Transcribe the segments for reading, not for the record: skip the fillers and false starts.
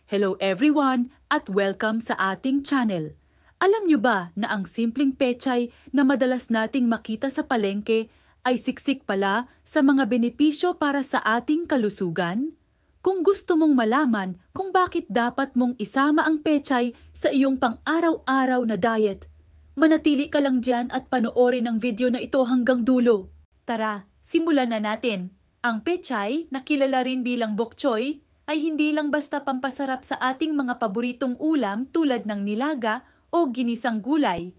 Hello everyone at welcome sa ating channel. Alam nyo ba na ang simpleng pechay na madalas nating makita sa palengke ay siksik pala sa mga benepisyo para sa ating kalusugan? Kung gusto mong malaman kung bakit dapat mong isama ang pechay sa iyong pang-araw-araw na diet, manatili ka lang dyan at panoorin ang video na ito hanggang dulo. Tara, simulan na natin. Ang pechay, na kilala rin bilang bok choy, ay hindi lang basta pampasarap sa ating mga paboritong ulam tulad ng nilaga o ginisang gulay.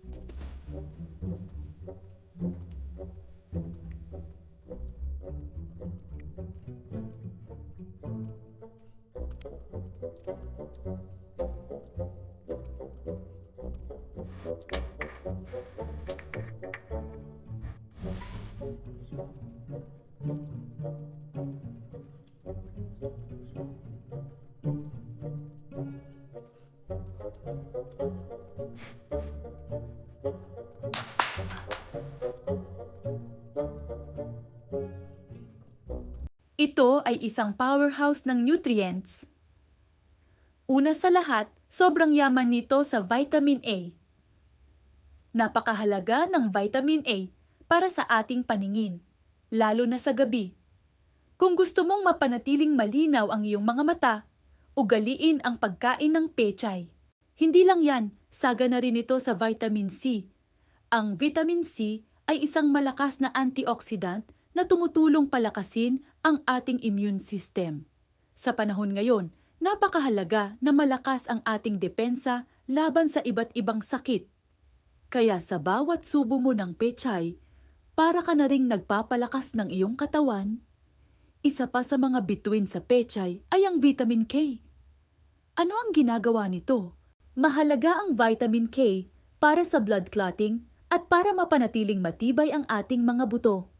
Ito ay isang powerhouse ng nutrients. Una sa lahat, sobrang yaman nito sa vitamin A. Napakahalaga ng vitamin A para sa ating paningin, lalo na sa gabi. Kung gusto mong mapanatiling malinaw ang iyong mga mata, ugaliin ang pagkain ng pechay. Hindi lang yan, saga na rin ito sa vitamin C. Ang vitamin C ay isang malakas na antioxidant na tumutulong palakasin ang ating immune system. Sa panahon ngayon, napakahalaga na malakas ang ating depensa laban sa iba't ibang sakit. Kaya sa bawat subo mo ng pechay, para ka na ring nagpapalakas ng iyong katawan. Isa pa sa mga bituin sa pechay ay ang vitamin K. Ano ang ginagawa nito? Mahalaga ang vitamin K para sa blood clotting at para mapanatiling matibay ang ating mga buto.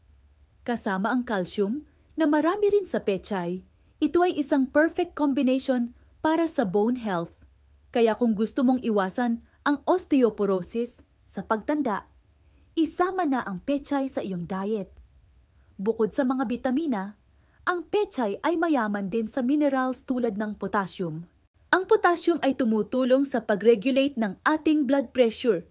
Kasama ang calcium na marami rin sa pechay, ito ay isang perfect combination para sa bone health. Kaya kung gusto mong iwasan ang osteoporosis sa pagtanda, isama na ang pechay sa iyong diet. Bukod sa mga bitamina, ang pechay ay mayaman din sa minerals tulad ng potassium. Ang potassium ay tumutulong sa pag-regulate ng ating blood pressure.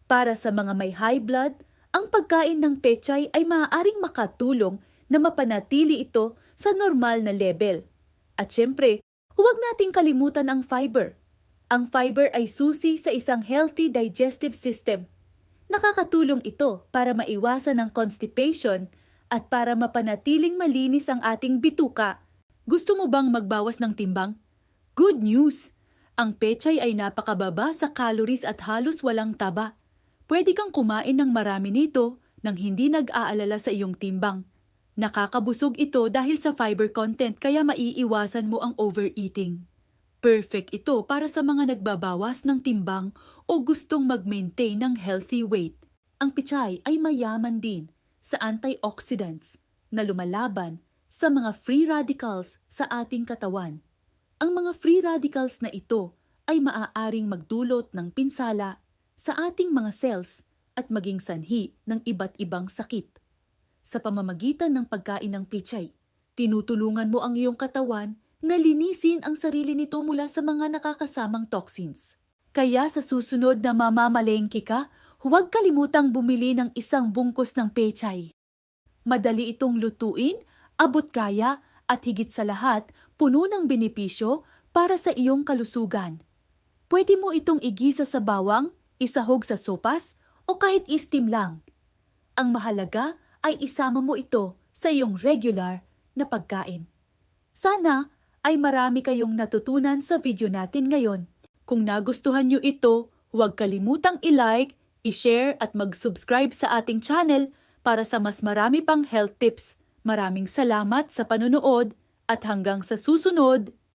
Para sa mga may high blood, ang pagkain ng pechay ay maaaring makatulong na mapanatili ito sa normal na level. At syempre, huwag nating kalimutan ang fiber. Ang fiber ay susi sa isang healthy digestive system. Nakakatulong ito para maiwasan ang constipation at para mapanatiling malinis ang ating bituka. Gusto mo bang magbawas ng timbang? Good news! Ang pechay ay napakababa sa calories at halos walang taba. Pwede kang kumain ng marami nito nang hindi nag-aalala sa iyong timbang. Nakakabusog ito dahil sa fiber content kaya maiiwasan mo ang overeating. Perfect ito para sa mga nagbabawas ng timbang o gustong mag-maintain ng healthy weight. Ang pechay ay mayaman din sa antioxidants na lumalaban sa mga free radicals sa ating katawan. Ang mga free radicals na ito ay maaaring magdulot ng pinsala sa ating mga cells at maging sanhi ng iba't ibang sakit. Sa pamamagitan ng pagkain ng pechay, tinutulungan mo ang iyong katawan na linisin ang sarili nito mula sa mga nakakasamang toxins. Kaya sa susunod na mamamalengke ka, huwag kalimutang bumili ng isang bungkus ng pechay. Madali itong lutuin, abot kaya at higit sa lahat, puno ng benepisyo para sa iyong kalusugan. Pwede mo itong igisa sa bawang, isahog sa sopas o kahit steam lang. Ang mahalaga ay isama mo ito sa iyong regular na pagkain. Sana ay marami kayong natutunan sa video natin ngayon. Kung nagustuhan nyo ito, huwag kalimutang i-like, i-share at mag-subscribe sa ating channel para sa mas marami pang health tips. Maraming salamat sa panunood at hanggang sa susunod!